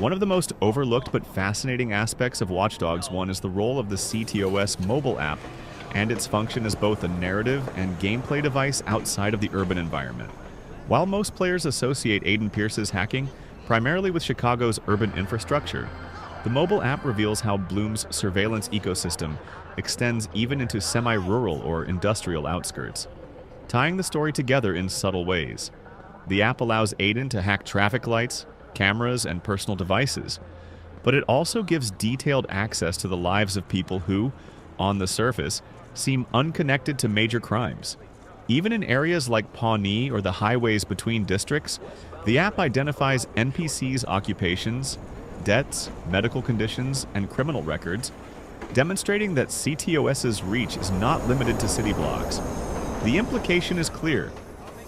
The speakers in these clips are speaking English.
One of the most overlooked but fascinating aspects of Watch Dogs 1 is the role of the cOS mobile app and its function as both a narrative and gameplay device outside of the urban environment. While most players associate Aiden Pearce's hacking primarily with Chicago's urban infrastructure, the mobile app reveals how Bloom's surveillance ecosystem extends even into semi-rural or industrial outskirts, tying the story together in subtle ways. The app allows Aiden to hack traffic lights, cameras, and personal devices, but it also gives detailed access to the lives of people who, on the surface, seem unconnected to major crimes. Even in areas like Pawnee or the highways between districts, the app identifies NPCs' occupations, debts, medical conditions, and criminal records, demonstrating that cOS's reach is not limited to city blocks. The implication is clear.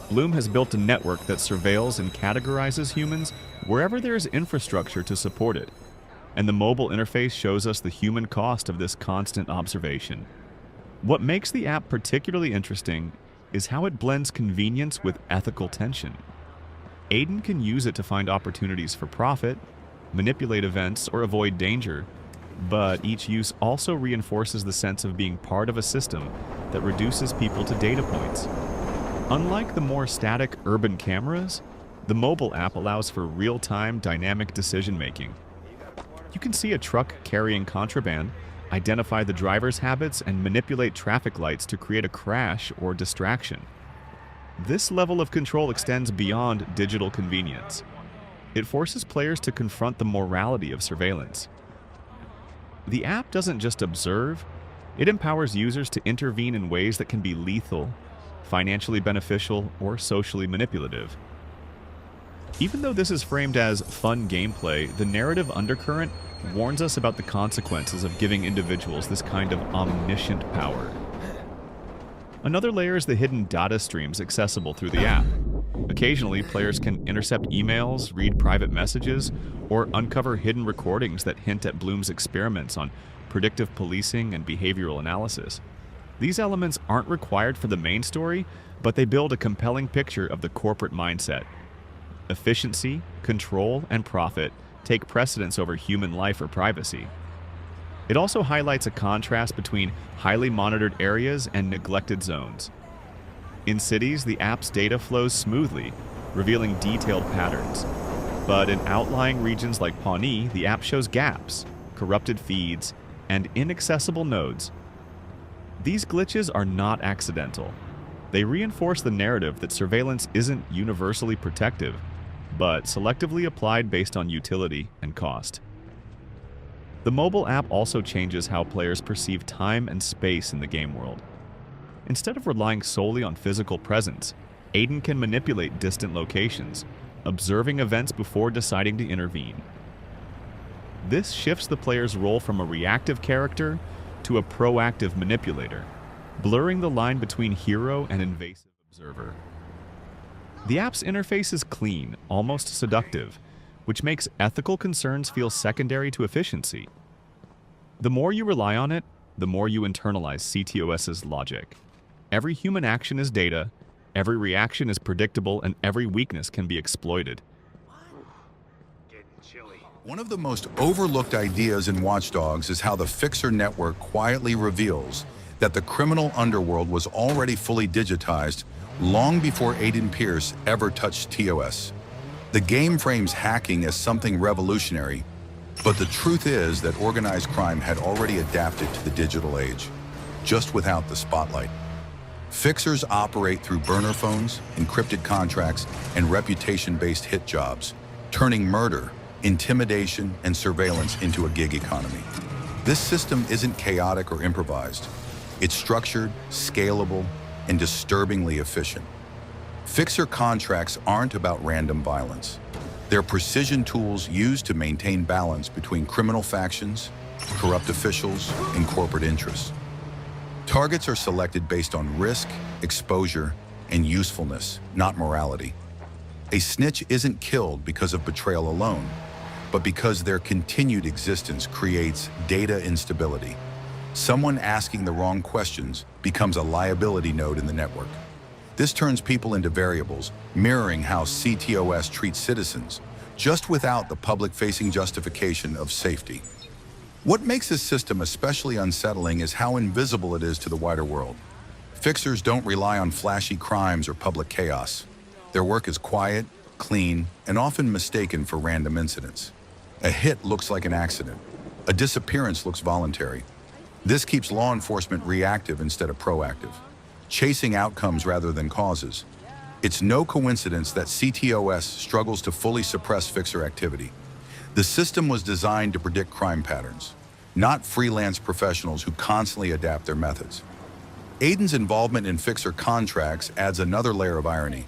Bloom has built a network that surveils and categorizes humans wherever there is infrastructure to support it, and the mobile interface shows us the human cost of this constant observation. What makes the app particularly interesting is how it blends convenience with ethical tension. Aiden can use it to find opportunities for profit, manipulate events, or avoid danger, but each use also reinforces the sense of being part of a system that reduces people to data points. Unlike the more static urban cameras, the mobile app allows for real-time dynamic decision-making. You can see a truck carrying contraband, identify the driver's habits, and manipulate traffic lights to create a crash or distraction. This level of control extends beyond digital convenience. It forces players to confront the morality of surveillance. The app doesn't just observe, it empowers users to intervene in ways that can be lethal, financially beneficial, or socially manipulative. Even though this is framed as fun gameplay, the narrative undercurrent warns us about the consequences of giving individuals this kind of omniscient power. Another layer is the hidden data streams accessible through the app. Occasionally, players can intercept emails, read private messages, or uncover hidden recordings that hint at Bloom's experiments on predictive policing and behavioral analysis. These elements aren't required for the main story, but they build a compelling picture of the corporate mindset. Efficiency, control, and profit take precedence over human life or privacy. It also highlights a contrast between highly monitored areas and neglected zones. In cities, the app's data flows smoothly, revealing detailed patterns. But in outlying regions like Pawnee, the app shows gaps, corrupted feeds, and inaccessible nodes. These glitches are not accidental. They reinforce the narrative that surveillance isn't universally protective, but selectively applied based on utility and cost. The mobile app also changes how players perceive time and space in the game world. Instead of relying solely on physical presence, Aiden can manipulate distant locations, observing events before deciding to intervene. This shifts the player's role from a reactive character to a proactive manipulator, blurring the line between hero and invasive observer. The app's interface is clean, almost seductive, which makes ethical concerns feel secondary to efficiency. The more you rely on it, the more you internalize cOS's logic. Every human action is data, every reaction is predictable, and every weakness can be exploited. One of the most overlooked ideas in Watch Dogs is how the Fixer network quietly reveals that the criminal underworld was already fully digitized long before Aiden Pearce ever touched TOS. The game frames hacking as something revolutionary, but the truth is that organized crime had already adapted to the digital age, just without the spotlight. Fixers operate through burner phones, encrypted contracts, and reputation-based hit jobs, turning murder, intimidation, and surveillance into a gig economy. This system isn't chaotic or improvised. It's structured, scalable, and disturbingly efficient. Fixer contracts aren't about random violence. They're precision tools used to maintain balance between criminal factions, corrupt officials, and corporate interests. Targets are selected based on risk, exposure, and usefulness, not morality. A snitch isn't killed because of betrayal alone, but because their continued existence creates data instability. Someone asking the wrong questions becomes a liability node in the network. This turns people into variables, mirroring how cOS treats citizens, just without the public-facing justification of safety. What makes this system especially unsettling is how invisible it is to the wider world. Fixers don't rely on flashy crimes or public chaos. Their work is quiet, clean, and often mistaken for random incidents. A hit looks like an accident. A disappearance looks voluntary. This keeps law enforcement reactive instead of proactive, chasing outcomes rather than causes. It's no coincidence that cOS struggles to fully suppress fixer activity. The system was designed to predict crime patterns, not freelance professionals who constantly adapt their methods. Aiden's involvement in fixer contracts adds another layer of irony.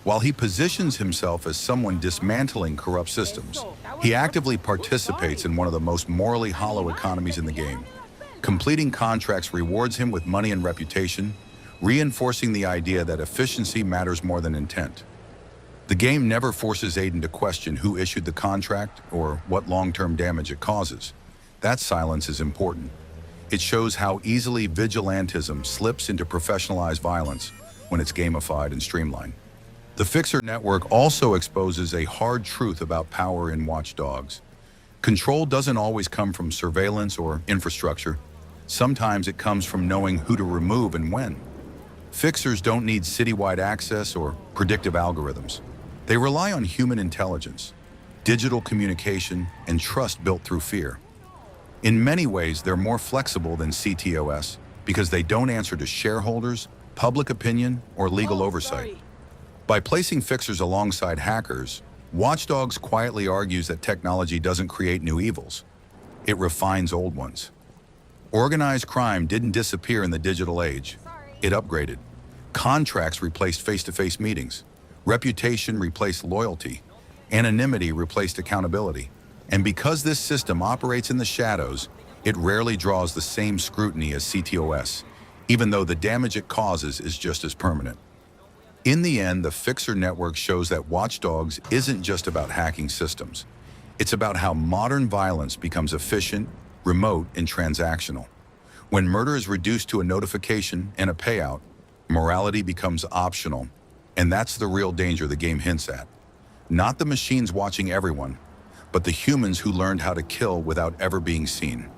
While he positions himself as someone dismantling corrupt systems, he actively participates in one of the most morally hollow economies in the game. Completing contracts rewards him with money and reputation, reinforcing the idea that efficiency matters more than intent. The game never forces Aiden to question who issued the contract or what long-term damage it causes. That silence is important. It shows how easily vigilantism slips into professionalized violence when it's gamified and streamlined. The Fixer network also exposes a hard truth about power in Watch Dogs. Control doesn't always come from surveillance or infrastructure. Sometimes it comes from knowing who to remove and when. Fixers don't need citywide access or predictive algorithms. They rely on human intelligence, digital communication, and trust built through fear. In many ways, they're more flexible than cOS because they don't answer to shareholders, public opinion, or legal oversight. By placing fixers alongside hackers, Watch Dogs quietly argues that technology doesn't create new evils. It refines old ones. Organized crime didn't disappear in the digital age. It upgraded. Contracts replaced face-to-face meetings. Reputation replaced loyalty. Anonymity replaced accountability. And because this system operates in the shadows, it rarely draws the same scrutiny as cOS, even though the damage it causes is just as permanent. In the end, the Fixer network shows that Watch Dogs isn't just about hacking systems. It's about how modern violence becomes efficient, remote, and transactional. When murder is reduced to a notification and a payout, morality becomes optional, and that's the real danger the game hints at. Not the machines watching everyone, but the humans who learned how to kill without ever being seen.